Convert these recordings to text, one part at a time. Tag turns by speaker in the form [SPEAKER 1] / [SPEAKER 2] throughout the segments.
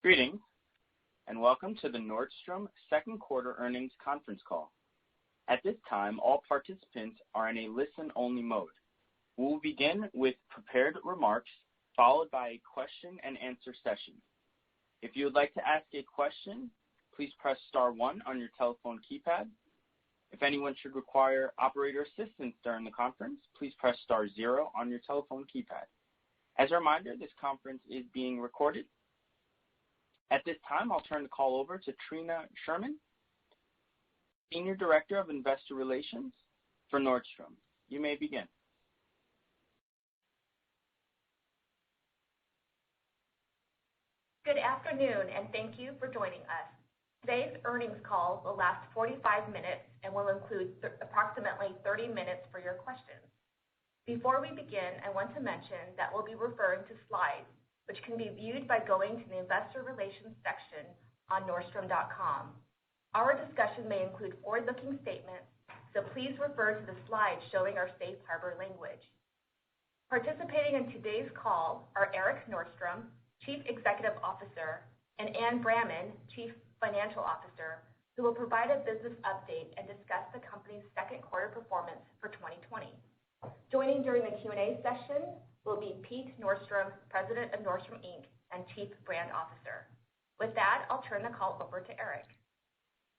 [SPEAKER 1] Greetings, and welcome to the Nordstrom second quarter earnings conference call. At this time, all participants are in a listen-only mode. We will begin with prepared remarks, followed by a question-and-answer session. If you would like to ask a question, please press star 1 on your telephone keypad. If anyone should require operator assistance during the conference, please press star 0 on your telephone keypad. As a reminder, this conference is being recorded. At this time, I'll turn the call over to Trina Sherman, Senior Director of Investor Relations for Nordstrom. You may begin.
[SPEAKER 2] Good afternoon, and thank you for joining us. Today's earnings call will last 45 minutes and will include approximately 30 minutes for your questions. Before we begin, I want to mention that we'll be referring to slides which can be viewed by going to the Investor Relations section on Nordstrom.com. Our discussion may include forward-looking statements, so please refer to the slide showing our safe harbor language. Participating in today's call are Erik Nordstrom, Chief Executive Officer, and Anne Bramman, Chief Financial Officer, who will provide a business update and discuss the company's second quarter performance for 2020. Joining during the Q&A session will be Pete Nordstrom, President of Nordstrom, Inc., and Chief Brand Officer. With that, I'll turn the call over to Erik.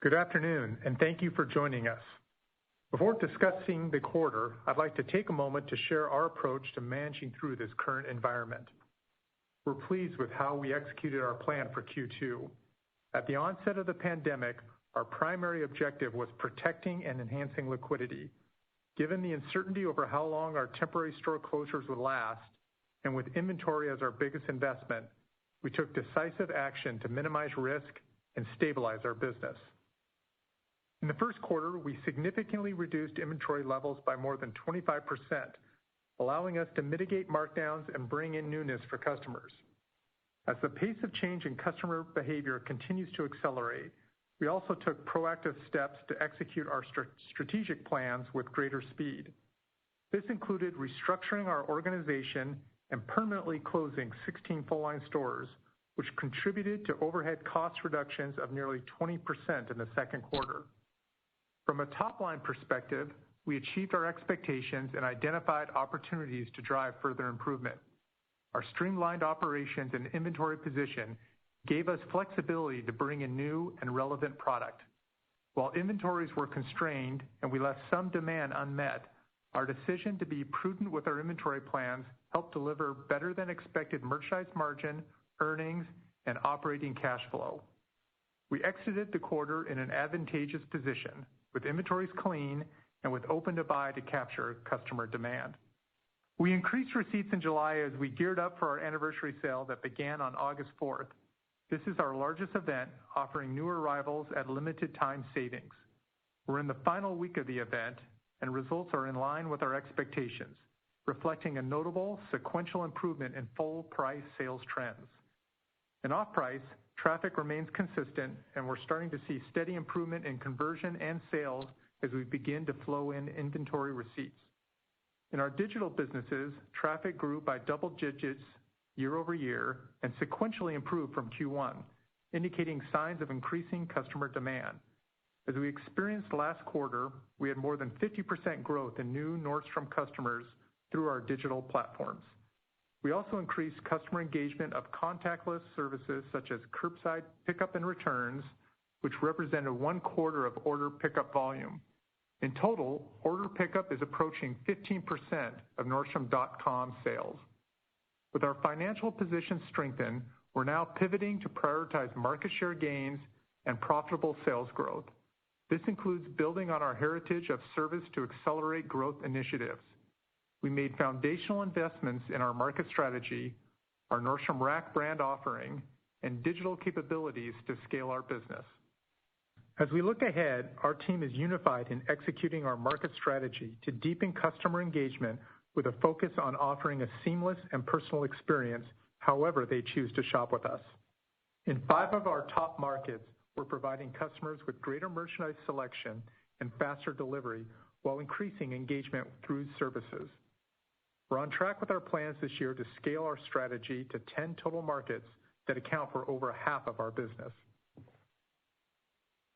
[SPEAKER 3] Good afternoon, and thank you for joining us. Before discussing the quarter, I'd like to take a moment to share our approach to managing through this current environment. We're pleased with how we executed our plan for Q2. At the onset of the pandemic, our primary objective was protecting and enhancing liquidity. Given the uncertainty over how long our temporary store closures would last, and with inventory as our biggest investment, we took decisive action to minimize risk and stabilize our business. In the first quarter, we significantly reduced inventory levels by more than 25%, allowing us to mitigate markdowns and bring in newness for customers. As the pace of change in customer behavior continues to accelerate, we also took proactive steps to execute our strategic plans with greater speed. This included restructuring our organization and permanently closing 16 full-line stores, which contributed to overhead cost reductions of nearly 20% in the second quarter. From a top-line perspective, we achieved our expectations and identified opportunities to drive further improvement. Our streamlined operations and inventory position gave us flexibility to bring in new and relevant product. While inventories were constrained and we left some demand unmet, our decision to be prudent with our inventory plans helped deliver better than expected merchandise margin, earnings, and operating cash flow. We exited the quarter in an advantageous position, with inventories clean and with open to buy to capture customer demand. We increased receipts in July as we geared up for our anniversary sale that began on August 4th. This is our largest event, offering new arrivals at limited time savings. We're in the final week of the event, and results are in line with our expectations, reflecting a notable sequential improvement in full price sales trends. In off-price, traffic remains consistent, and we're starting to see steady improvement in conversion and sales as we begin to flow in inventory receipts. In our digital businesses, traffic grew by double digits year over year and sequentially improved from Q1, indicating signs of increasing customer demand. As we experienced last quarter, we had more than 50% growth in new Nordstrom customers through our digital platforms. We also increased customer engagement of contactless services such as curbside pickup and returns, which represented 1/4 of order pickup volume. In total, order pickup is approaching 15% of Nordstrom.com sales. With our financial position strengthened, we're now pivoting to prioritize market share gains and profitable sales growth. This includes building on our heritage of service to accelerate growth initiatives. We made foundational investments in our market strategy, our Nordstrom Rack brand offering, and digital capabilities to scale our business. As we look ahead, our team is unified in executing our market strategy to deepen customer engagement with a focus on offering a seamless and personal experience however they choose to shop with us. In 5 of our top markets, we're providing customers with greater merchandise selection and faster delivery while increasing engagement through services. We're on track with our plans this year to scale our strategy to 10 total markets that account for over half of our business.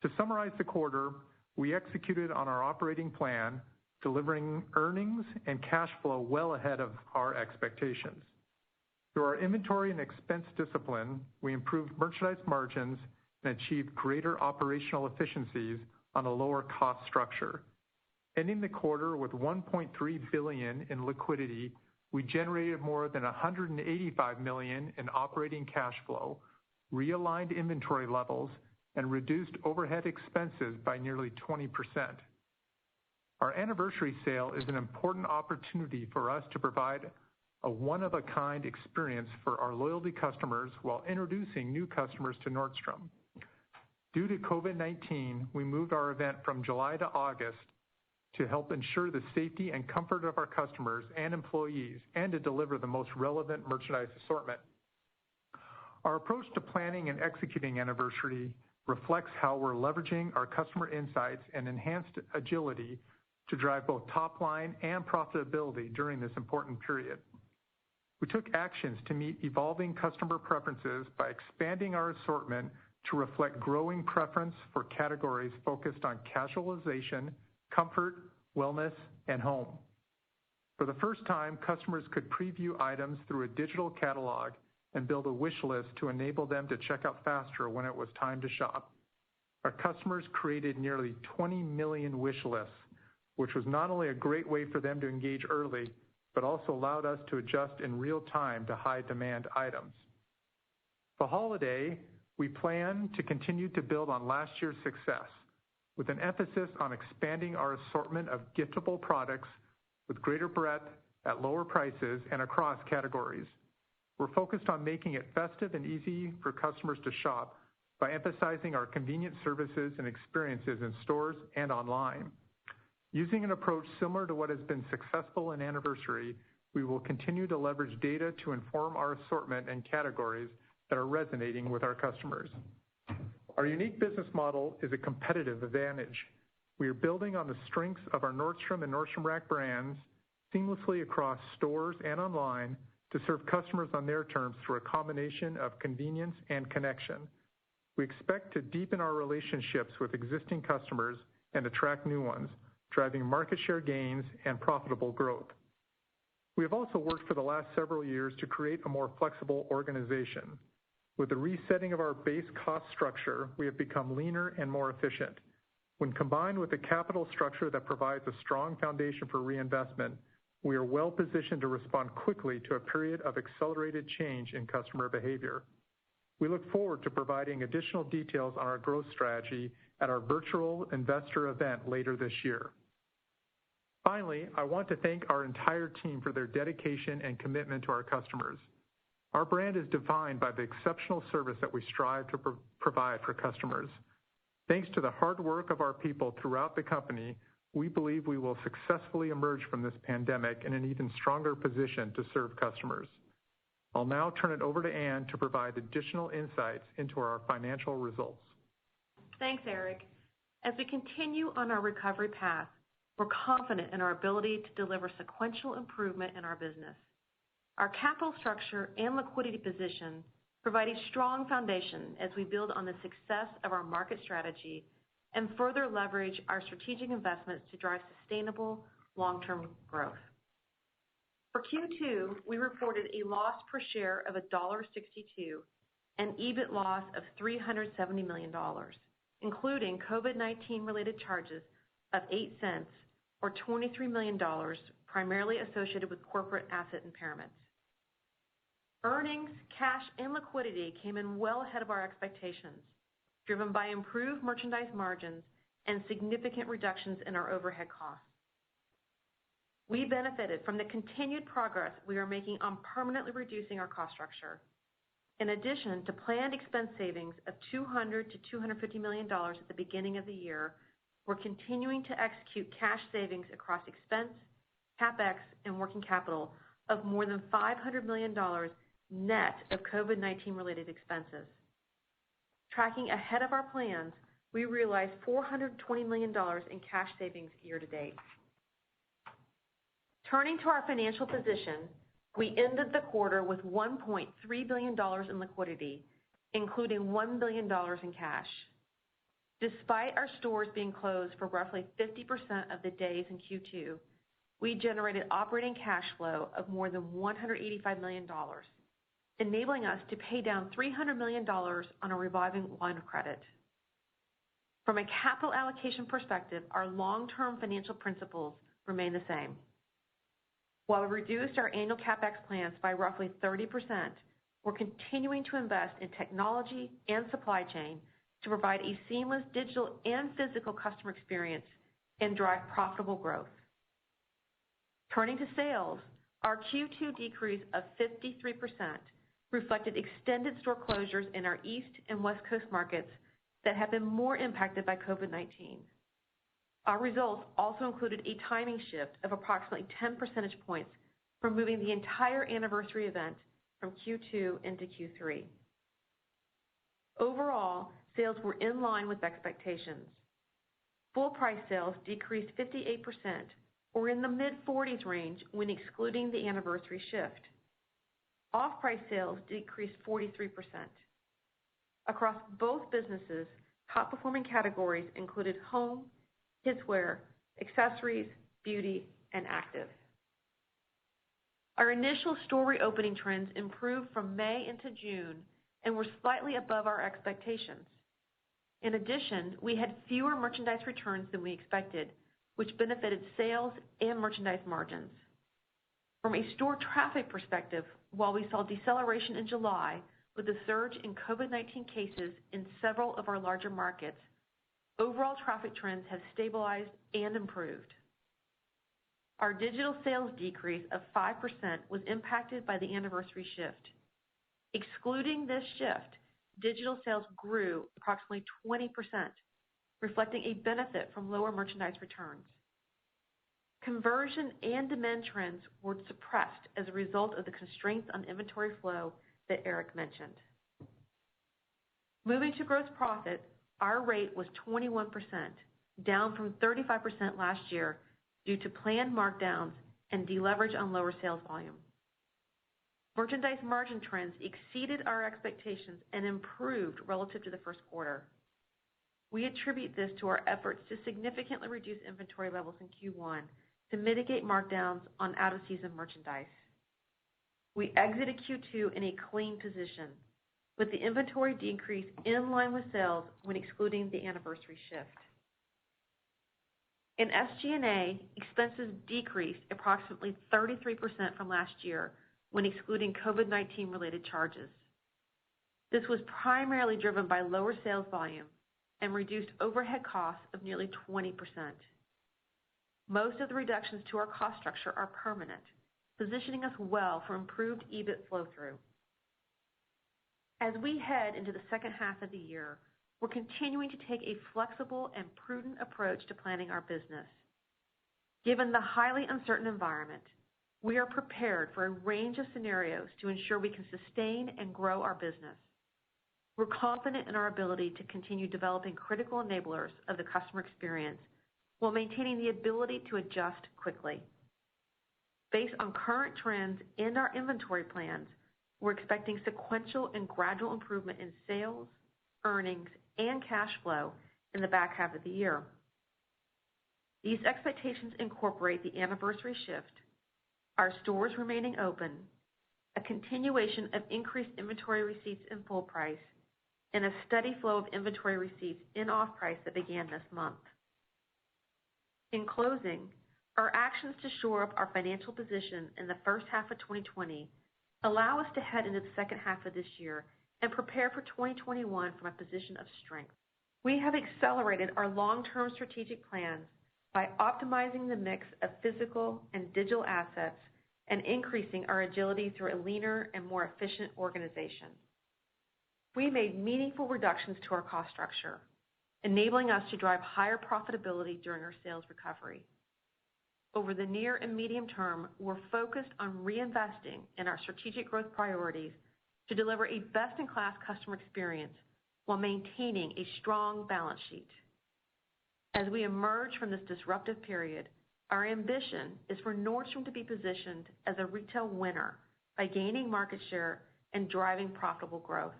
[SPEAKER 3] To summarize the quarter, we executed on our operating plan, delivering earnings and cash flow well ahead of our expectations. Through our inventory and expense discipline, we improved merchandise margins and achieved greater operational efficiencies on a lower cost structure. Ending the quarter with $1.3 billion in liquidity, we generated more than $185 million in operating cash flow, realigned inventory levels, and reduced overhead expenses by nearly 20%. Our anniversary sale is an important opportunity for us to provide a one-of-a-kind experience for our loyalty customers while introducing new customers to Nordstrom. Due to COVID-19, we moved our event from July to August to help ensure the safety and comfort of our customers and employees and to deliver the most relevant merchandise assortment. Our approach to planning and executing anniversary reflects how we're leveraging our customer insights and enhanced agility to drive both top line and profitability during this important period. We took actions to meet evolving customer preferences by expanding our assortment to reflect growing preference for categories focused on casualization, comfort, wellness, and home. For the first time, customers could preview items through a digital catalog and build a wish list to enable them to check out faster when it was time to shop. Our customers created nearly 20 million wish lists, which was not only a great way for them to engage early, but also allowed us to adjust in real time to high demand items. For holiday, we plan to continue to build on last year's success with an emphasis on expanding our assortment of giftable products with greater breadth at lower prices and across categories. We're focused on making it festive and easy for customers to shop by emphasizing our convenient services and experiences in stores and online. Using an approach similar to what has been successful in anniversary, we will continue to leverage data to inform our assortment and categories that are resonating with our customers. Our unique business model is a competitive advantage. We are building on the strengths of our Nordstrom and Nordstrom Rack brands seamlessly across stores and online to serve customers on their terms through a combination of convenience and connection. We expect to deepen our relationships with existing customers and attract new ones, driving market share gains and profitable growth. We have also worked for the last several years to create a more flexible organization. With the resetting of our base cost structure, we have become leaner and more efficient. When combined with a capital structure that provides a strong foundation for reinvestment, we are well positioned to respond quickly to a period of accelerated change in customer behavior. We look forward to providing additional details on our growth strategy at our virtual investor event later this year. Finally, I want to thank our entire team for their dedication and commitment to our customers. Our brand is defined by the exceptional service that we strive to provide for customers. Thanks to the hard work of our people throughout the company, we believe we will successfully emerge from this pandemic in an even stronger position to serve customers. I'll now turn it over to Ann to provide additional insights into our financial results.
[SPEAKER 4] Thanks, Erik. As we continue on our recovery path, we're confident in our ability to deliver sequential improvement in our business. Our capital structure and liquidity position provide a strong foundation as we build on the success of our market strategy and further leverage our strategic investments to drive sustainable long-term growth. For Q2, we reported a loss per share of $1.62 and EBIT loss of $370 million, including COVID-19 related charges of 8 cents or $23 million, primarily associated with corporate asset impairments. Earnings, cash, and liquidity came in well ahead of our expectations, driven by improved merchandise margins and significant reductions in our overhead costs. We benefited from the continued progress we are making on permanently reducing our cost structure. In addition to planned expense savings of $200 to $250 million at the beginning of the year, we're continuing to execute cash savings across expense, CapEx, and working capital of more than $500 million net of COVID-19 related expenses. Tracking ahead of our plans, we realized $420 million in cash savings year to date. Turning to our financial position, We ended the quarter with $1.3 billion in liquidity, including $1 billion in cash. Despite our stores being closed for roughly 50% of the days in Q2, we generated operating cash flow of more than $185 million, enabling us to pay down $300 million on a revolving line of credit. From a capital allocation perspective, our long-term financial principles remain the same. While we reduced our annual CapEx plans by roughly 30%, we're continuing to invest in technology and supply chain to provide a seamless digital and physical customer experience and drive profitable growth. Turning to sales, our Q2 decrease of 53% reflected extended store closures in our East and West Coast markets that have been more impacted by COVID-19. Our results also included a timing shift of approximately 10 percentage points from moving the entire anniversary event from Q2 into Q3. Overall, sales were in line with expectations. Full price sales decreased 58%, or in the mid-40s range when excluding the anniversary shift. Off-price sales decreased 43%. Across both businesses, top-performing categories included home, kidswear, accessories, beauty, and active. Our initial store reopening trends improved from May into June and were slightly above our expectations. In addition, we had fewer merchandise returns than we expected, which benefited sales and merchandise margins. From a store traffic perspective, while we saw deceleration in July with a surge in COVID-19 cases in several of our larger markets, overall traffic trends have stabilized and improved. Our digital sales decrease of 5% was impacted by the anniversary shift. Excluding this shift, digital sales grew approximately 20%, reflecting a benefit from lower merchandise returns. Conversion and demand trends were suppressed as a result of the constraints on inventory flow that Erik mentioned. Moving to gross profit, our rate was 21%, down from 35% last year due to planned markdowns and deleverage on lower sales volume. Merchandise margin trends exceeded our expectations and improved relative to the first quarter. We attribute this to our efforts to significantly reduce inventory levels in Q1 to mitigate markdowns on out-of-season merchandise. We exited Q2 in a clean position, with the inventory decrease in line with sales when excluding the anniversary shift. In SG&A, expenses decreased approximately 33% from last year when excluding COVID-19 related charges. This was primarily driven by lower sales volume and reduced overhead costs of nearly 20%. Most of the reductions to our cost structure are permanent, positioning us well for improved EBIT flow-through. As we head into the second half of the year, we're continuing to take a flexible and prudent approach to planning our business. Given the highly uncertain environment, we are prepared for a range of scenarios to ensure we can sustain and grow our business. We're confident in our ability to continue developing critical enablers of the customer experience while maintaining the ability to adjust quickly. Based on current trends and our inventory plans, we're expecting sequential and gradual improvement in sales, earnings, and cash flow in the back half of the year. These expectations incorporate the anniversary shift, our stores remaining open, a continuation of increased inventory receipts in full price, and a steady flow of inventory receipts in off-price that began this month. In closing, our actions to shore up our financial position in the first half of 2020 allow us to head into the second half of this year and prepare for 2021 from a position of strength. We have accelerated our long-term strategic plans by optimizing the mix of physical and digital assets and increasing our agility through a leaner and more efficient organization. We made meaningful reductions to our cost structure, enabling us to drive higher profitability during our sales recovery. Over the near and medium term, we're focused on reinvesting in our strategic growth priorities to deliver a best-in-class customer experience while maintaining a strong balance sheet. As we emerge from this disruptive period, our ambition is for Nordstrom to be positioned as a retail winner by gaining market share and driving profitable growth.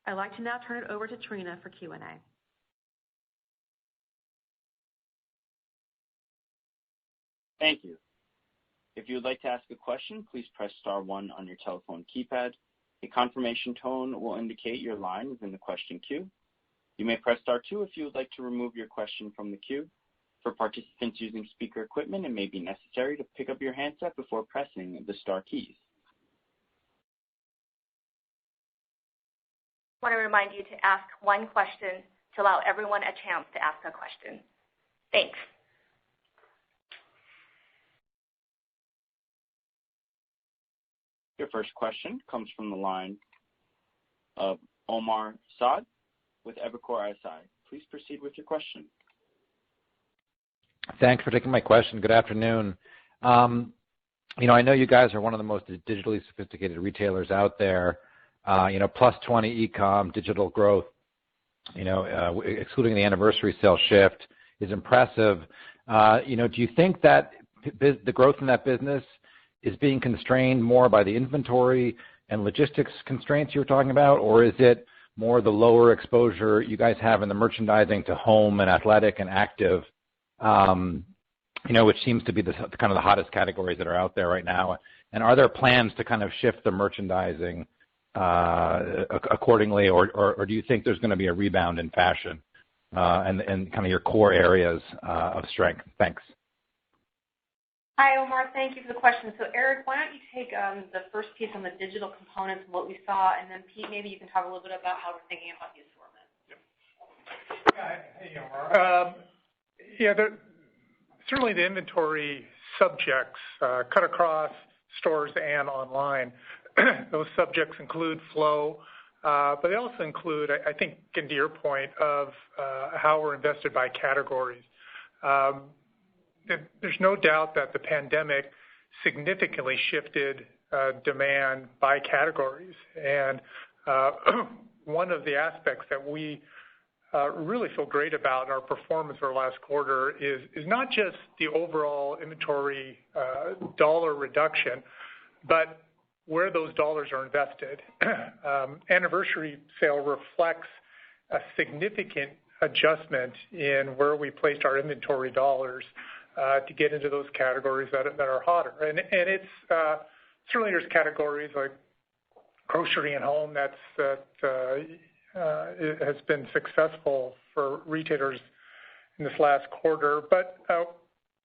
[SPEAKER 4] I'd like to now turn it over to Trina for Q&A.
[SPEAKER 1] Thank you. If you would like to ask a question, please press star 1 on your telephone keypad. A confirmation tone will indicate your line is in the question queue. You may press star 2 if you would like to remove your question from the queue. For participants using speaker equipment, it may be necessary to pick up your handset before pressing the star keys.
[SPEAKER 2] I want to remind you to ask one question to allow everyone a chance to ask a question. Thanks.
[SPEAKER 1] Your first question comes from the line of Omar Saad with Evercore ISI. Please proceed with your question.
[SPEAKER 5] Thanks for taking my question. Good afternoon. I know you guys are one of the most digitally sophisticated retailers out there. Plus 20 e-com digital growth, excluding the anniversary sale shift, is impressive. Do you think that the growth in that business is being constrained more by the inventory and logistics constraints you were talking about, or is it more the lower exposure you guys have in the merchandising to home and athletic and active, which seems to be the kind of the hottest categories that are out there right now? And are there plans to kind of shift the merchandising accordingly, or do you think there's going to be a rebound in fashion and kind of your core areas of strength? Thanks.
[SPEAKER 4] Hi, Omar. Thank you for the question. So, Erik, why don't you take the first piece on the digital components and what we saw, and then Pete, maybe you can talk a little bit about how we're thinking about the assortment.
[SPEAKER 3] Hey, Omar. Certainly the inventory subjects cut across stores and online. Those subjects include flow, but they also include, I think, to your point, of how we're invested by categories. There's no doubt that the pandemic significantly shifted demand by categories. And one of the aspects that we really feel great about in our performance over the last quarter is not just the overall inventory dollar reduction, but where those dollars are invested. Anniversary sale reflects a significant adjustment in where we placed our inventory dollars to get into those categories that are hotter. And it's certainly there's categories like grocery and home that has been successful for retailers in this last quarter. But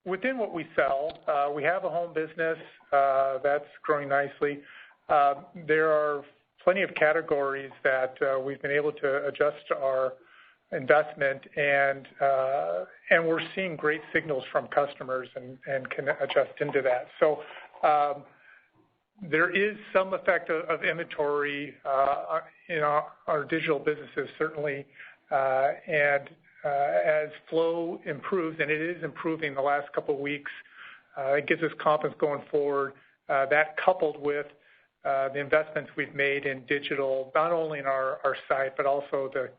[SPEAKER 3] within what we sell, we have a home business that's growing nicely. There are plenty of categories that we've been able to adjust our investment, and we're seeing great signals from customers and can adjust into that. So there is some effect of inventory in our digital businesses, certainly, and as flow improves, and it is improving the last couple of weeks, it gives us confidence going forward. That coupled with the investments we've made in digital, not only in our site, but also the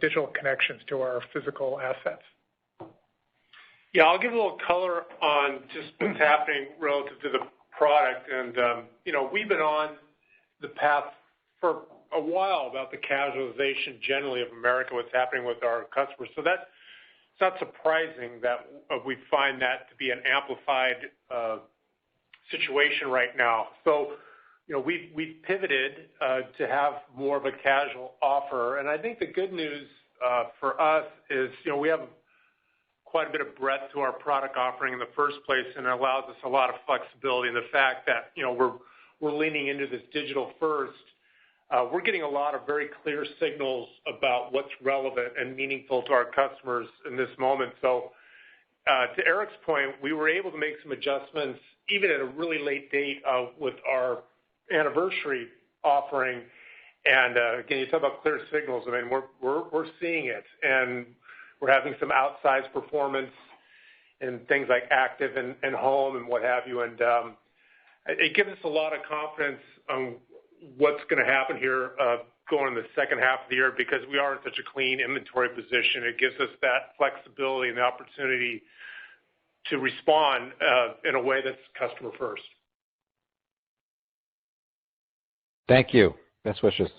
[SPEAKER 3] digital connections to our physical assets.
[SPEAKER 6] Yeah, I'll give a little color on just what's happening relative to the product. And, we've been on the path for a while about the casualization generally of America, what's happening with our customers. So it's not surprising that we find that to be an amplified situation right now. So, we've pivoted to have more of a casual offer. And I think the good news for us is, we have quite a bit of breadth to our product offering in the first place, and it allows us a lot of flexibility. And the fact that, we're leaning into this digital first, we're getting a lot of very clear signals about what's relevant and meaningful to our customers in this moment. So to Erik's point, we were able to make some adjustments even at a really late date with our anniversary offering. And again, you talk about clear signals. I mean, we're seeing it, and we're having some outsized performance in things like active and home and what have you. And it gives us a lot of confidence on what's going to happen here going in the second half of the year, because we are in such a clean inventory position. It gives us that flexibility and the opportunity to respond in a way that's customer first.
[SPEAKER 5] Thank you. Best wishes.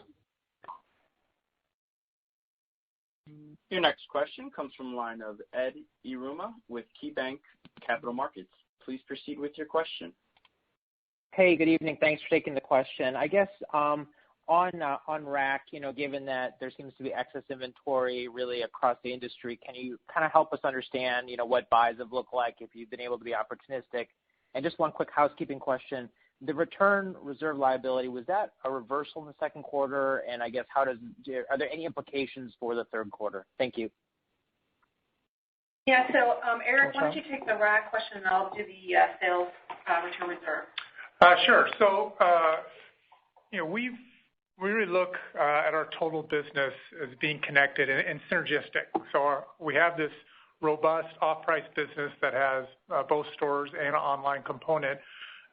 [SPEAKER 1] Your next question comes from the line of Ed Yruma with KeyBanc Capital Markets. Please proceed with your question.
[SPEAKER 7] Hey, good evening. Thanks for taking the question. I guess on rack, given that there seems to be excess inventory really across the industry, can you kind of help us understand, what buys have looked like if you've been able to be opportunistic? And just one quick housekeeping question. The return reserve liability, was that a reversal in the second quarter? And I guess are there any implications for the third quarter? Thank you.
[SPEAKER 4] Yeah, so Erik, why don't you take the rack question and I'll do the sales return reserve.
[SPEAKER 3] Sure. So, we really look at our total business as being connected and synergistic. So we have this robust off-price business that has both stores and an online component,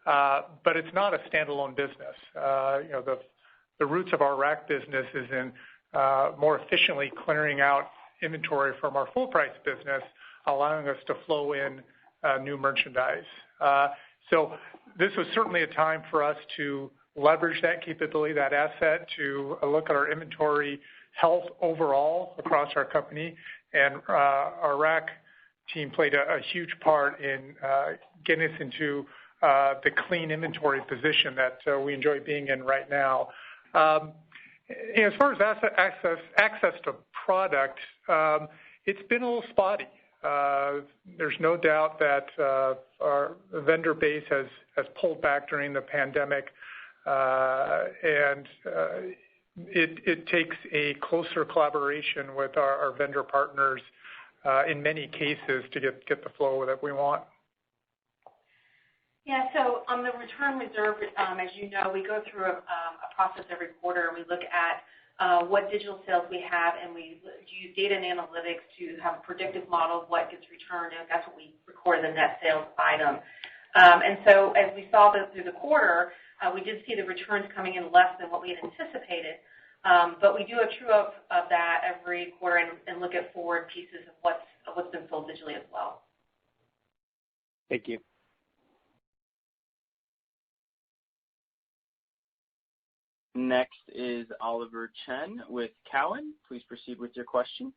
[SPEAKER 3] but it's not a standalone business. The roots of our rack business is in more efficiently clearing out inventory from our full-price business, allowing us to flow in new merchandise. So this was certainly a time for us to leverage that capability, that asset, to look at our inventory health overall across our company. And our rack team played a huge part in getting us into the clean inventory position that we enjoy being in right now. As far as access to product, it's been a little spotty. There's no doubt that our vendor base has pulled back during the pandemic, and it takes a closer collaboration with our vendor partners in many cases to get the flow that we want.
[SPEAKER 4] Yeah, so on the return reserve, as you know, we go through a process every quarter, and we look at what digital sales we have, and we use data and analytics to have a predictive model of what gets returned, and that's what we record in the net sales item. And so as we saw through the quarter, we did see the returns coming in less than what we had anticipated, but we do a true-up of that every quarter and look at forward pieces of what's been sold digitally as well.
[SPEAKER 7] Thank you.
[SPEAKER 1] Next is Oliver Chen with Cowen. Please proceed with your question.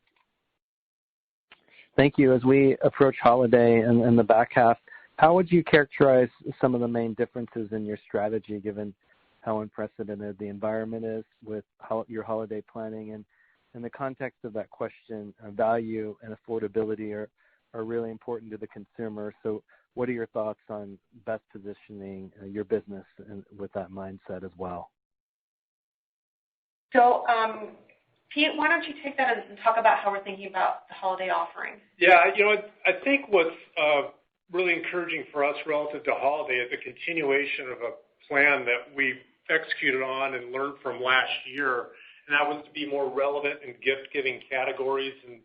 [SPEAKER 8] Thank you. As we approach holiday and the back half, how would you characterize some of the main differences in your strategy, given how unprecedented the environment is with your holiday planning? And in the context of that question, value and affordability are really important to the consumer. So what are your thoughts on best positioning your business with that mindset as well?
[SPEAKER 4] So, Pete, why don't you take that and talk about how we're thinking about the holiday offering?
[SPEAKER 6] Yeah, I think what's really encouraging for us relative to holiday is a continuation of a plan that we executed on and learned from last year, and that was to be more relevant in gift-giving categories. And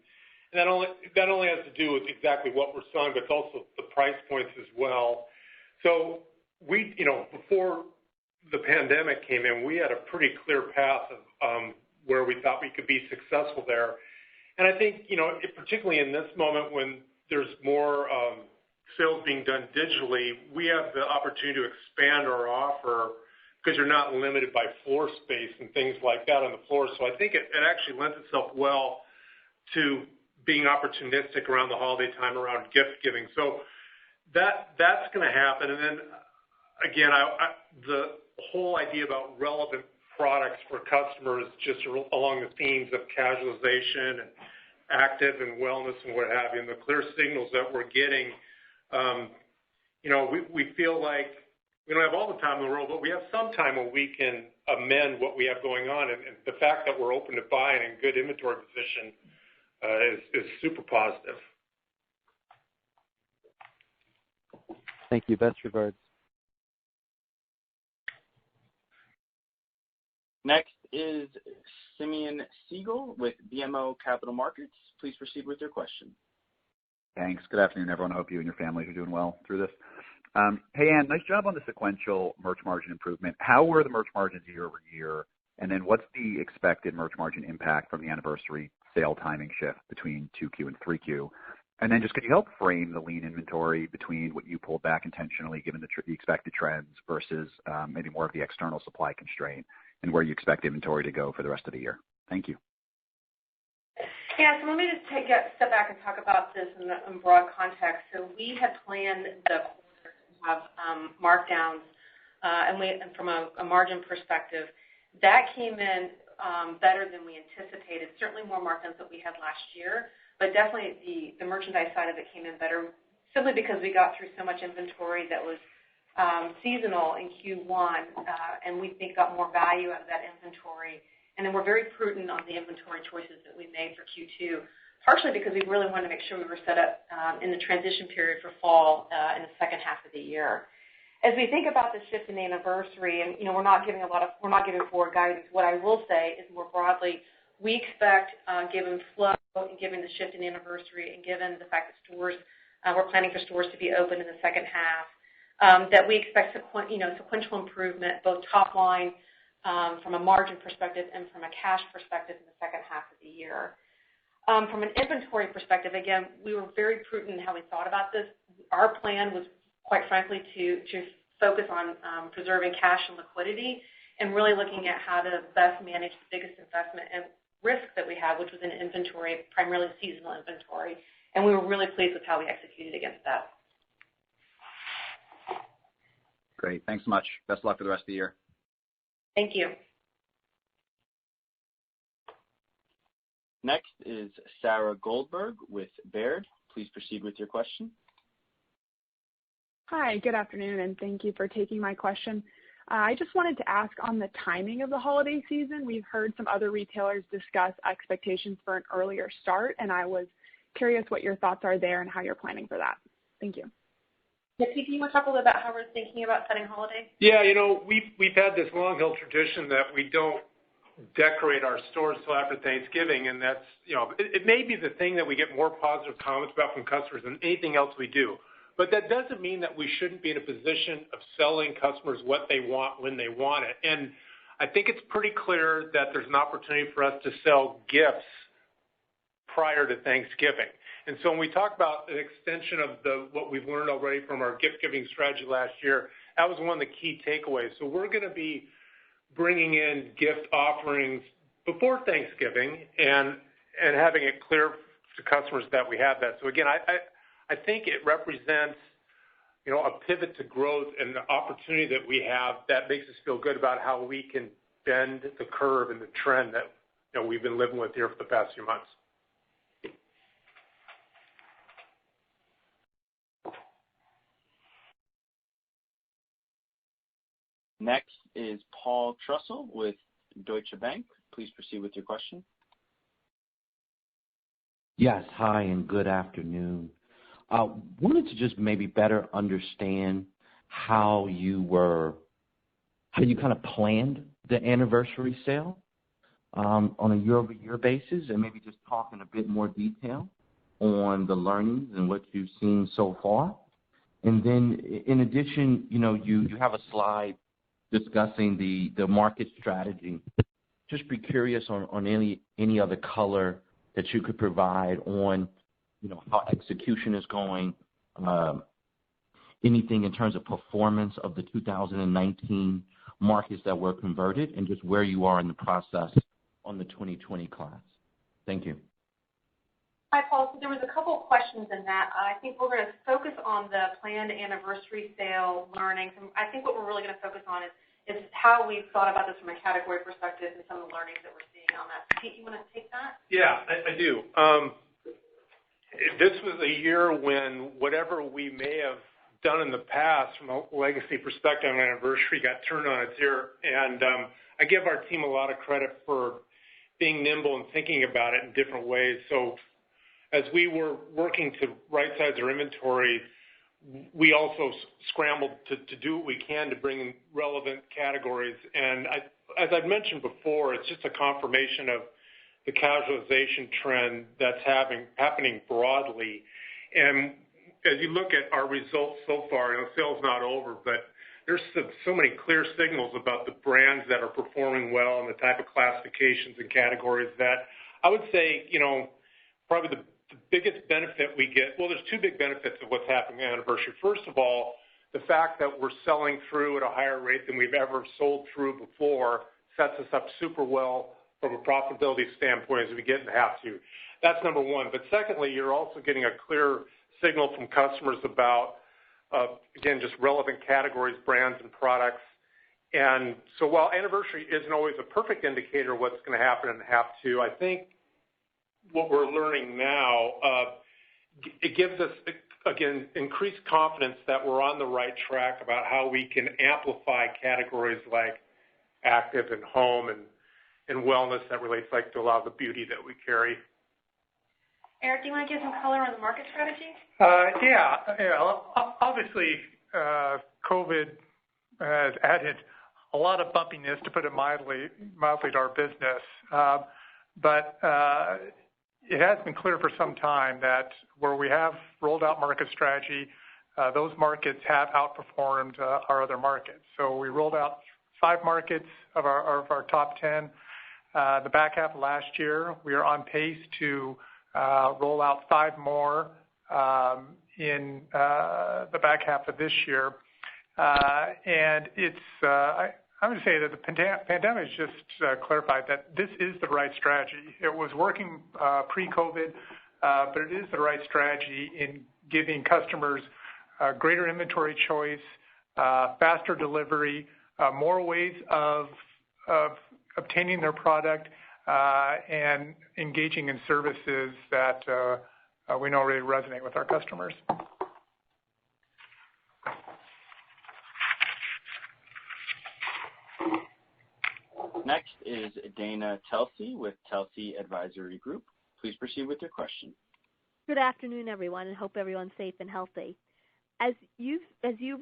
[SPEAKER 6] that only has to do with exactly what we're selling, but it's also the price points as well. So we, before the pandemic came in, we had a pretty clear path of where we thought we could be successful there. And I think, particularly in this moment when there's more sales being done digitally, we have the opportunity to expand our offer because you're not limited by floor space and things like that on the floor. So I think it actually lends itself well to being opportunistic around the holiday time around gift giving. So that's going to happen. And then again, the whole idea about relevant products for customers, just along the themes of casualization and active and wellness and what have you, and the clear signals that we're getting, we feel like we don't have all the time in the world, but we have some time where we can amend what we have going on, and the fact that we're open to buying and good inventory position is super positive.
[SPEAKER 8] Thank you. Best regards.
[SPEAKER 1] Next is Simeon Siegel with BMO Capital Markets. Please proceed with your question.
[SPEAKER 9] Thanks. Good afternoon, everyone. I hope you and your families are doing well through this. Hey, Ann, nice job on the sequential merch margin improvement. How were the merch margins year over year? And then what's the expected merch margin impact from the anniversary sale timing shift between 2Q and 3Q? And then just could you help frame the lean inventory between what you pulled back intentionally given the expected trends versus maybe more of the external supply constraint and where you expect inventory to go for the rest of the year? Thank you.
[SPEAKER 4] Yeah, so let me just step back and talk about this in broad context. So we had planned the quarter to have markdowns, and from a margin perspective, that came in better than we anticipated. Certainly more markdowns than we had last year, but definitely the merchandise side of it came in better simply because we got through so much inventory that was seasonal in Q1, and we think got more value out of that inventory. And then we're very prudent on the inventory choices that we made for Q2, partially because we really wanted to make sure we were set up in the transition period for fall in the second half of the year. As we think about the shift in the anniversary, and we're not giving forward guidance. What I will say is more broadly, we expect, given flow and given the shift in the anniversary, and given the fact that stores, we're planning for stores to be open in the second half, that we expect sequential improvement, both top line from a margin perspective and from a cash perspective in the second half of the year. From an inventory perspective, again, we were very prudent in how we thought about this. Our plan was, quite frankly, to focus on preserving cash and liquidity and really looking at how to best manage the biggest investment and risk that we have, which was in inventory, primarily seasonal inventory. And we were really pleased with how we executed against that.
[SPEAKER 9] Great. Thanks so much. Best of luck for the rest of the year.
[SPEAKER 4] Thank you.
[SPEAKER 1] Next is Sarah Goldberg with Baird. Please proceed with your question.
[SPEAKER 10] Hi, good afternoon, and thank you for taking my question. I just wanted to ask on the timing of the holiday season. We've heard some other retailers discuss expectations for an earlier start, and I was curious what your thoughts are there and how you're planning for that. Thank you.
[SPEAKER 4] Nikki, do you want to talk a little bit about how we're thinking about setting holiday?
[SPEAKER 6] Yeah, we've had this long-held tradition that we don't decorate our stores till after Thanksgiving, and that's, it may be the thing that we get more positive comments about from customers than anything else we do. But that doesn't mean that we shouldn't be in a position of selling customers what they want when they want it. And I think it's pretty clear that there's an opportunity for us to sell gifts prior to Thanksgiving. And so when we talk about an extension of what we've learned already from our gift-giving strategy last year, that was one of the key takeaways. So we're going to be bringing in gift offerings before Thanksgiving and having it clear to customers that we have that. So again, I think it represents, a pivot to growth and the opportunity that we have that makes us feel good about how we can bend the curve and the trend that we've been living with here for the past few months.
[SPEAKER 1] Next is Paul Trussell with Deutsche Bank. Please proceed with your question.
[SPEAKER 11] Yes, hi, and good afternoon. Wanted to just maybe better understand how you kind of planned the anniversary sale on a year-over-year basis, and maybe just talk in a bit more detail on the learnings and what you've seen so far. And then, in addition, you have a slide discussing the market strategy. Just be curious on any other color that you could provide on how execution is going, anything in terms of performance of the 2019 markets that were converted, and just where you are in the process on the 2020 class. Thank you.
[SPEAKER 4] Hi, Paul. So there was a couple of questions in that. I think we're going to focus on the planned anniversary sale learnings. And I think what we're really going to focus on is how we've thought about this from a category perspective and some of the learnings that we're seeing on that. Pete, you want to take that?
[SPEAKER 6] Yeah, I do. This was a year when whatever we may have done in the past from a legacy perspective on anniversary got turned on its ear. And I give our team a lot of credit for being nimble and thinking about it in different ways. So as we were working to right-size our inventory, we also scrambled to do what we can to bring in relevant categories. And as I've mentioned before, it's just a confirmation of the casualization trend that's happening broadly. And as you look at our results so far, sales not over, but there's so many clear signals about the brands that are performing well and the type of classifications and categories that I would say, probably the biggest benefit we get, well, there's two big benefits of what's happening at Anniversary. First of all, the fact that we're selling through at a higher rate than we've ever sold through before sets us up super well from a profitability standpoint as we get into half two. That's number one. But secondly, you're also getting a clear signal from customers about, again, just relevant categories, brands, and products. And so while Anniversary isn't always a perfect indicator of what's going to happen in half two, I think what we're learning now, it gives us, again, increased confidence that we're on the right track about how we can amplify categories like active and home and wellness that relates like to a lot of the beauty that we carry.
[SPEAKER 4] Erik, do you want to give some color on the market strategy?
[SPEAKER 3] Obviously, COVID has added a lot of bumpiness, to put it mildly to our business. But it has been clear for some time that where we have rolled out market strategy, those markets have outperformed our other markets. So we rolled out 5 markets of our top 10. The back half of last year, we are on pace to roll out 5 more in the back half of this year. And it's I'm going to say that the pandemic has just clarified that this is the right strategy. It was working pre-COVID, but it is the right strategy in giving customers greater inventory choice, faster delivery, more ways of obtaining their product, and engaging in services that we know really resonate with our customers.
[SPEAKER 1] Next is Dana Telsey with Telsey Advisory Group. Please proceed with your question.
[SPEAKER 12] Good afternoon, everyone, and hope everyone's safe and healthy. As you've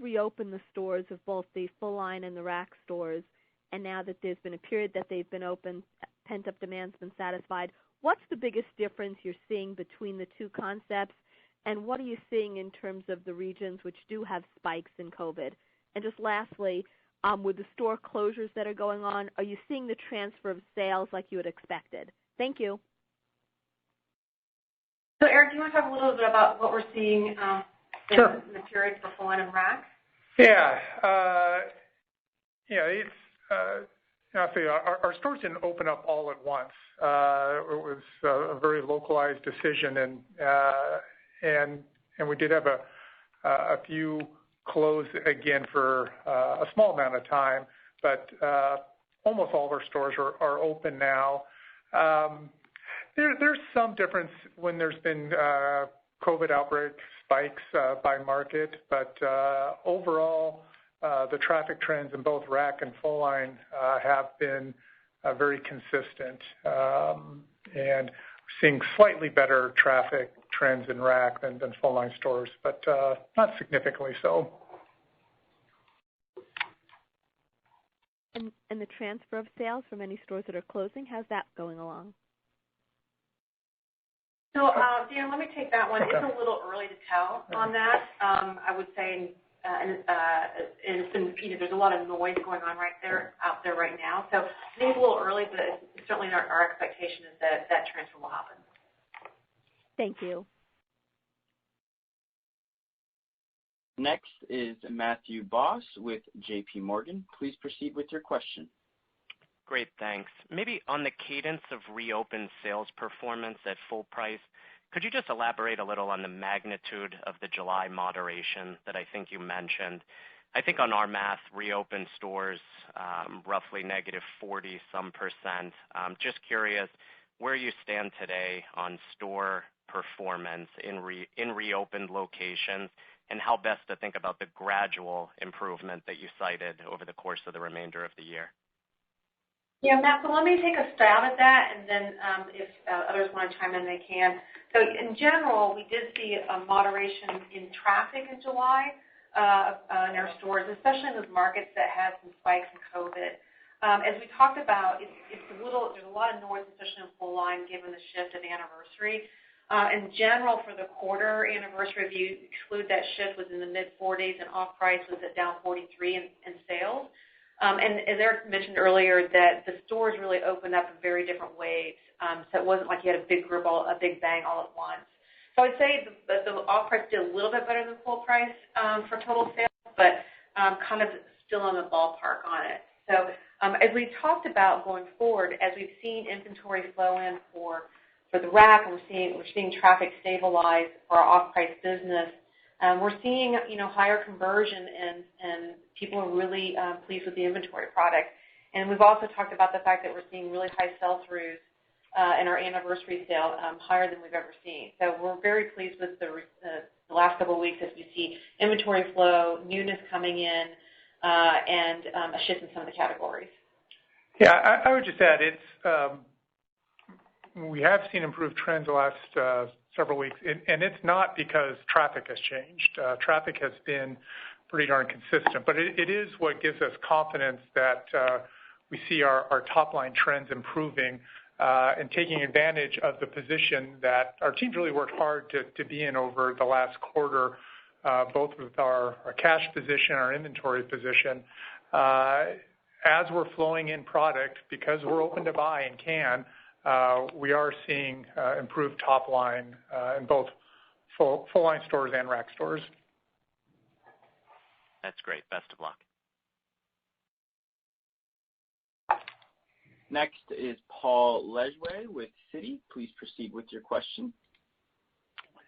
[SPEAKER 12] reopened the stores of both the full line and the rack stores, and now that there's been a period that they've been open, pent-up demand's been satisfied, what's the biggest difference you're seeing between the two concepts, and what are you seeing in terms of the regions which do have spikes in COVID? And just lastly, with the store closures that are going on, are you seeing the transfer of sales like you had expected? Thank you.
[SPEAKER 4] So, Erik, do you want to talk a little bit about what we're seeing in the period for full line and rack?
[SPEAKER 3] It's our stores didn't open up all at once. It was a very localized decision, and we did have a few close again for a small amount of time, but almost all of our stores are open now. There's some difference when there's been COVID outbreak spikes by market, but overall the traffic trends in both rack and full line have been very consistent, and seeing slightly better traffic trends in rack than full line stores, but not significantly so.
[SPEAKER 12] And the transfer of sales from any stores that are closing, how's that going along?
[SPEAKER 4] So, Dan, let me take that one. Okay. It's a little early to tell on that. I would say, and it's been, there's a lot of noise going on out there right now. So I think it's a little early, but certainly our expectation is that transfer will happen.
[SPEAKER 12] Thank you.
[SPEAKER 1] Next is Matthew Boss with J.P. Morgan. Please proceed with your question.
[SPEAKER 13] Great, thanks. Maybe on the cadence of reopened sales performance at full price, could you just elaborate a little on the magnitude of the July moderation that I think you mentioned? I think on our math, reopened stores roughly negative 40-some%. Just curious where you stand today on store performance in reopened locations, and how best to think about the gradual improvement that you cited over the course of the remainder of the year.
[SPEAKER 4] Yeah, Matt, so let me take a stab at that, and then if others want to chime in, they can. So in general, we did see a moderation in traffic in July in our stores, especially in those markets that had some spikes in COVID. As we talked about, there's a lot of noise, especially in full line, given the shift of Anniversary. In general, for the quarter, Anniversary, if you exclude that shift, was in the mid-40s, and off-price was at down 43 in sales. And as Erik mentioned earlier, that the stores really opened up in very different ways. So it wasn't like you had a big bang all at once. So I'd say the off-price did a little bit better than full price for total sales, but kind of still in the ballpark on it. So as we talked about going forward, as we've seen inventory flow in for the rack, and we're seeing traffic stabilize for our off-price business, we're seeing higher conversion, and people are really pleased with the inventory product. And we've also talked about the fact that we're seeing really high sell-throughs in our anniversary sale, higher than we've ever seen. So we're very pleased with the last couple of weeks as we see inventory flow, newness coming in, and a shift in some of the categories.
[SPEAKER 3] Yeah, I would just add we have seen improved trends the last several weeks, and it's not because traffic has changed. Traffic has been pretty darn consistent, but it is what gives us confidence that we see our top-line trends improving and taking advantage of the position that our teams really worked hard to be in over the last quarter, both with our cash position, our inventory position. As we're flowing in product, because we're open to buy and can, we are seeing improved top line in both full-line stores and rack stores.
[SPEAKER 13] That's great. Best of luck.
[SPEAKER 1] Next is Paul Lejuez with Citi. Please proceed with your question.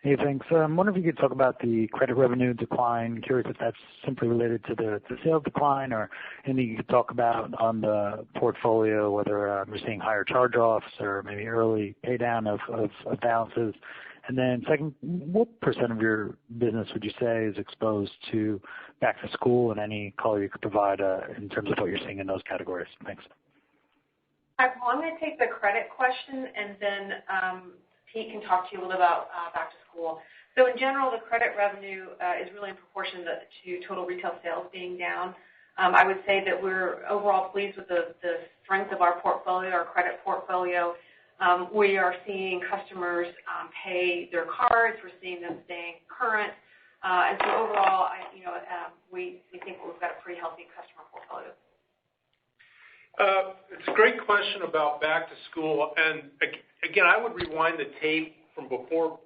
[SPEAKER 14] Hey, thanks. I wonder if you could talk about the credit revenue decline. Curious if that's simply related to the sales decline, or anything you could talk about on the portfolio, whether we're seeing higher charge-offs or maybe early pay down of balances. And then second, what % of your business would you say is exposed to back to school, and any color you could provide in terms of what you're seeing in those categories? Thanks.
[SPEAKER 4] Hi, Paul. I'm going to take the credit question, and then Pete can talk to you a little about back to school. So in general, the credit revenue is really in proportion to total retail sales being down. I would say that we're overall pleased with the strength of our portfolio, our credit portfolio. We are seeing customers pay their cards. We're seeing them staying current. And so overall, we think we've got a pretty healthy customer portfolio.
[SPEAKER 6] It's a great question about back to school. And again, I would rewind the tape from before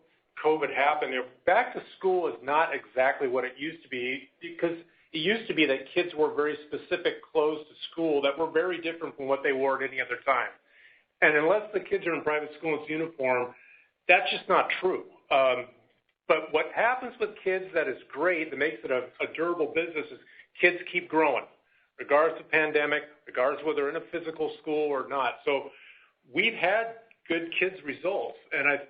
[SPEAKER 6] COVID happened. Back to school is not exactly what it used to be, because it used to be that kids wore very specific clothes to school that were very different from what they wore at any other time. And unless the kids are in private school in its uniform, that's just not true. But what happens with kids that is great, that makes it a durable business, is kids keep growing, regardless of pandemic, regardless of whether they're in a physical school or not. So we've had good kids results, and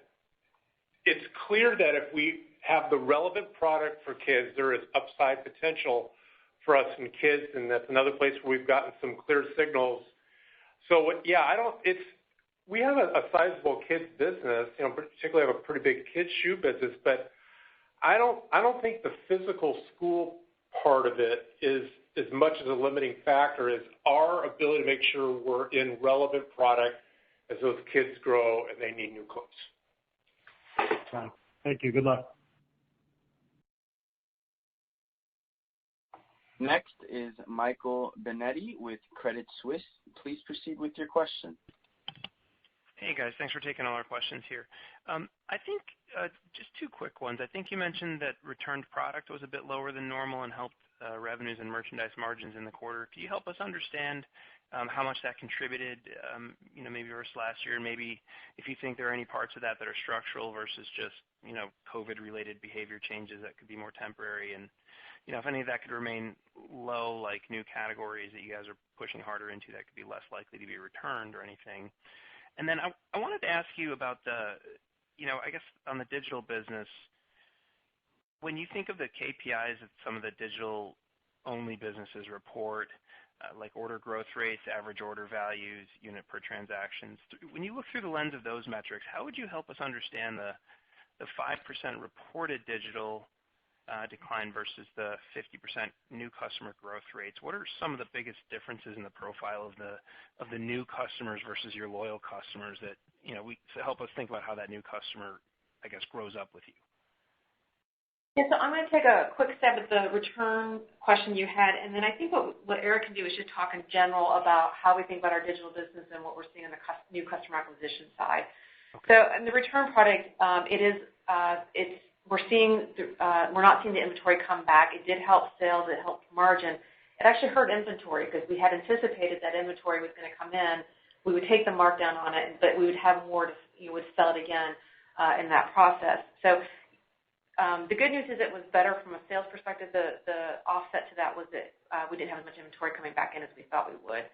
[SPEAKER 6] it's clear that if we have the relevant product for kids, there is upside potential for us in kids, and that's another place where we've gotten some clear signals. So we have a sizable kids business, particularly have a pretty big kids shoe business, but I don't think the physical school part of it is as much as a limiting factor as our ability to make sure we're in relevant product as those kids grow and they need new clothes.
[SPEAKER 14] Thank you. Good luck.
[SPEAKER 1] Next is Michael Binetti with Credit Suisse. Please proceed with your question.
[SPEAKER 15] Hey, guys. Thanks for taking all our questions here. I think just two quick ones. I think you mentioned that returned product was a bit lower than normal and helped revenues and merchandise margins in the quarter. Can you help us understand how much that contributed, maybe versus last year, and maybe if you think there are any parts of that are structural versus just, COVID-related behavior changes that could be more temporary, and, if any of that could remain low, like new categories that you guys are pushing harder into that could be less likely to be returned or anything. And then I wanted to ask you about I guess on the digital business, when you think of the KPIs that some of the digital-only businesses report, like order growth rates, average order values, unit per transactions, when you look through the lens of those metrics, how would you help us understand the 5% reported digital decline versus the 50% new customer growth rates? What are some of the biggest differences in the profile of the new customers versus your loyal customers that to help us think about how that new customer, I guess, grows up with you?
[SPEAKER 4] Yeah, so I'm going to take a quick stab at the return question you had, and then I think what Erik can do is just talk in general about how we think about our digital business and what we're seeing on the new customer acquisition side. So in the return product, we're not seeing the inventory come back. It did help sales. It helped margin. It actually hurt inventory because we had anticipated that inventory was going to come in. We would take the markdown on it, but we would have more you would sell it again in that process. So the good news is it was better from a sales perspective. The offset to that was that we didn't have as much inventory coming back in as we thought we would.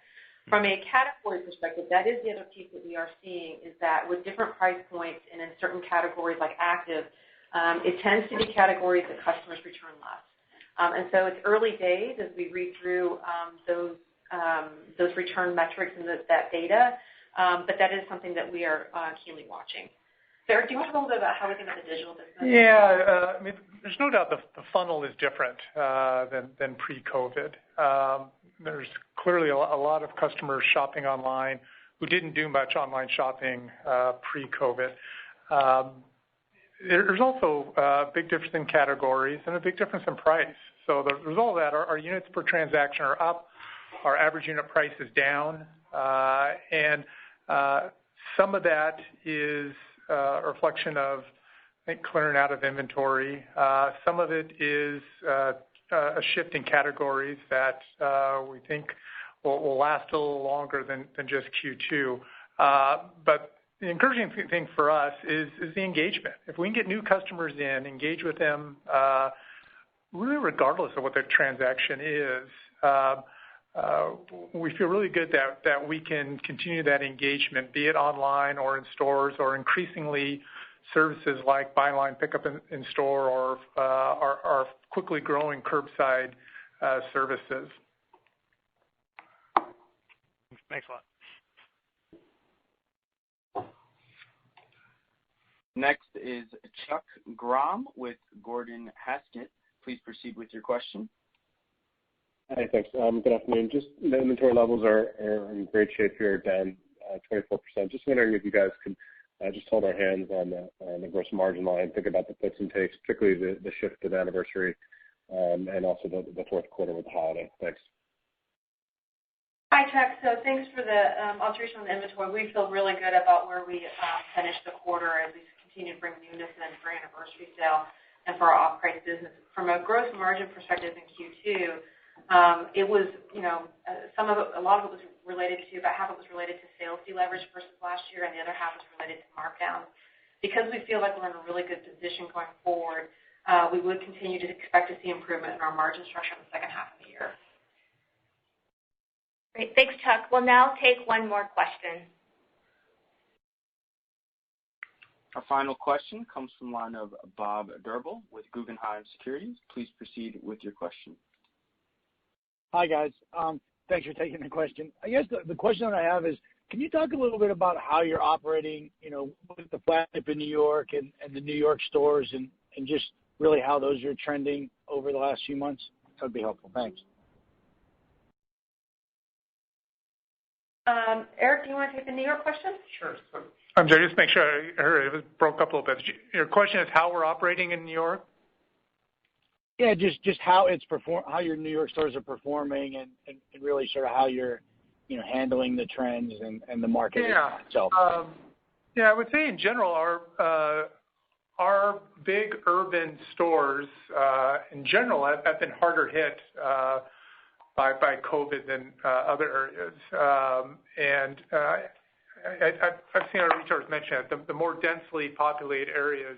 [SPEAKER 4] From a category perspective, that is the other piece that we are seeing is that with different price points and in certain categories like active, it tends to be categories that customers return less. And so it's early days as we read through those return metrics and that data, but that is something that we are keenly watching. So Eric, do you want to talk a little bit about how we think about the digital business?
[SPEAKER 3] Yeah, I mean, there's no doubt the funnel is different than pre-COVID. There's clearly a lot of customers shopping online who didn't do much online shopping pre-COVID. There's also a big difference in categories and a big difference in price. So the result of that, our units per transaction are up, our average unit price is down, and some of that is a reflection of, I think, clearing out of inventory. Some of it is a shift in categories that we think will last a little longer than just Q2. But the encouraging thing for us is the engagement. If we can get new customers in, engage with them, really regardless of what their transaction is, we feel really good that we can continue that engagement, be it online or in stores, or increasingly services like buy online, pick up in store, or our quickly growing curbside services.
[SPEAKER 15] Thanks a lot.
[SPEAKER 1] Next is Chuck Grom with Gordon Haskett. Please proceed with your question.
[SPEAKER 16] Hi, thanks. Good afternoon. Just the inventory levels are in great shape here, down 24%. Just wondering if you guys could just hold our hands on the gross margin line, think about the puts and takes, particularly the shift to the anniversary, and also the fourth quarter with the holiday. Thanks.
[SPEAKER 4] Hi, Chuck. So thanks for the observation on the inventory. We feel really good about where we finished the quarter as we continue to bring newness in for anniversary sale and for our off-price business. From a gross margin perspective in Q2, it was, a lot of it was related to, about half of it was related to sales deleverage versus last year, and the other half was related to markdowns. Because we feel like we're in a really good position going forward, we would continue to expect to see improvement in our margin structure in the second half of the year.
[SPEAKER 2] Great. Thanks, Chuck. We'll now take one more question.
[SPEAKER 1] Our final question comes from the line of Bob Drbul with Guggenheim Securities. Please proceed with your question.
[SPEAKER 17] Hi, guys. Thanks for taking the question. I guess the question that I have is, can you talk a little bit about how you're operating, with the flagship in New York and the New York stores and just really how those are trending over the last few months? That would be helpful. Thanks.
[SPEAKER 4] Eric, do you want to take the New York question?
[SPEAKER 3] Sure. I'm sorry, just make sure I heard it broke up a little bit. Your question is how we're operating in New York?
[SPEAKER 17] Yeah, just how how your New York stores are performing and really sort of how you're, handling the trends and the market itself.
[SPEAKER 3] I would say in general, our big urban stores in general have been harder hit by COVID than other areas. And I've seen our retailers mention it. The more densely populated areas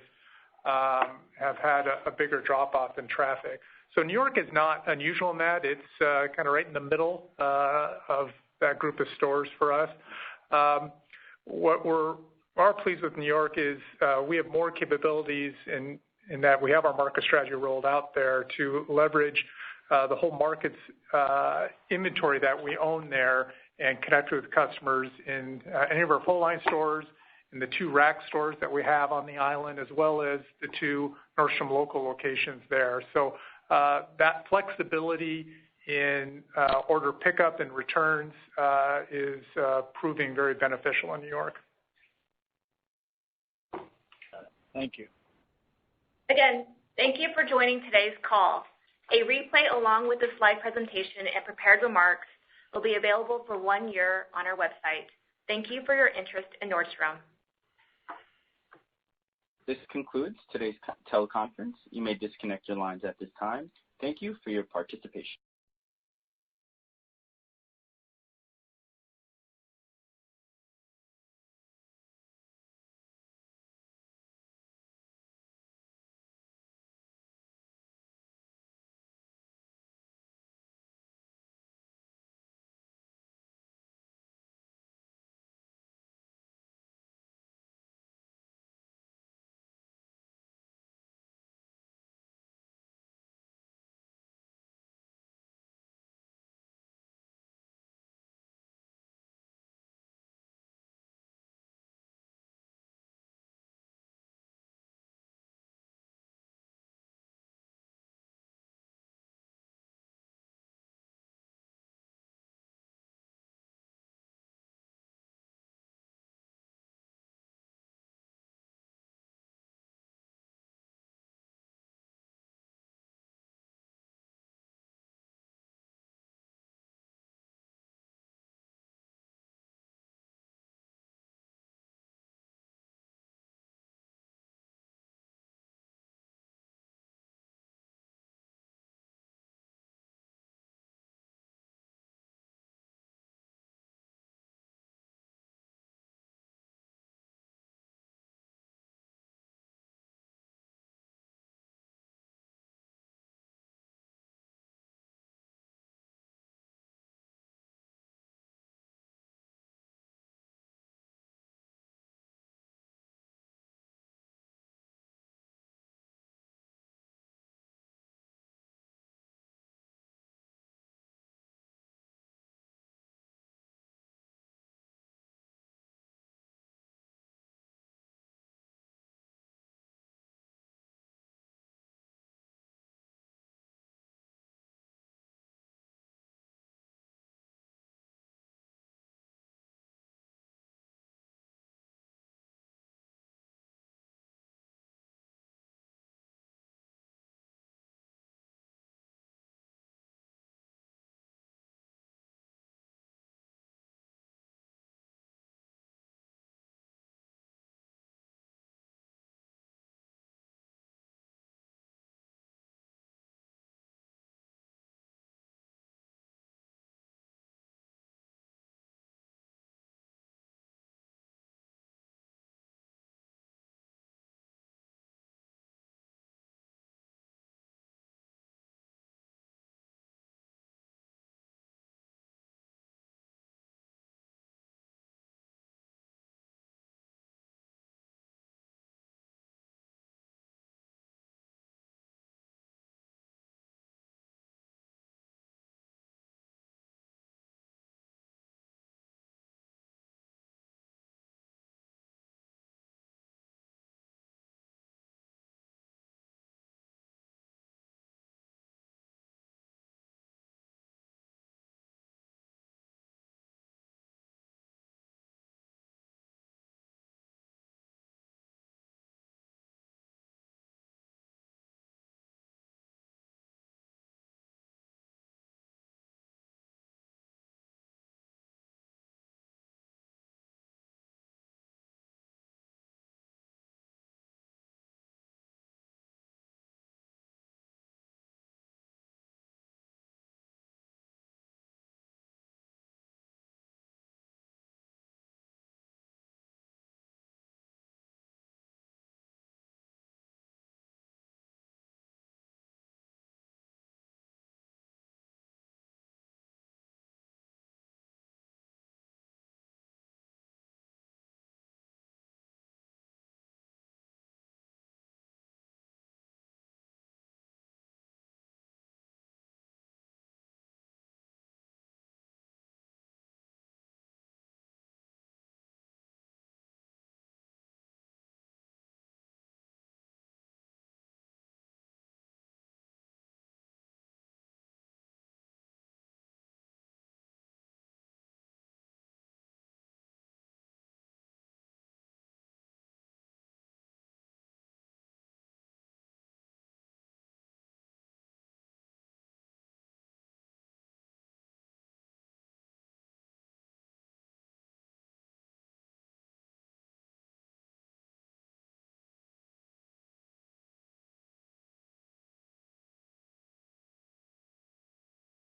[SPEAKER 3] have had a bigger drop-off in traffic. So New York is not unusual in that. It's kind of right in the middle of that group of stores for us. What we're pleased with New York is we have more capabilities in that we have our market strategy rolled out there to leverage the whole market's inventory that we own there and connect with customers in any of our full-line stores, in the 2 rack stores that we have on the island, as well as the 2 Nordstrom local locations there. So that flexibility in order pickup and returns is proving very beneficial in New York.
[SPEAKER 17] Thank you.
[SPEAKER 2] Again, thank you for joining today's call. A replay along with the slide presentation and prepared remarks will be available for 1 year on our website. Thank you for your interest in Nordstrom.
[SPEAKER 1] This concludes today's teleconference. You may disconnect your lines at this time. Thank you for your participation.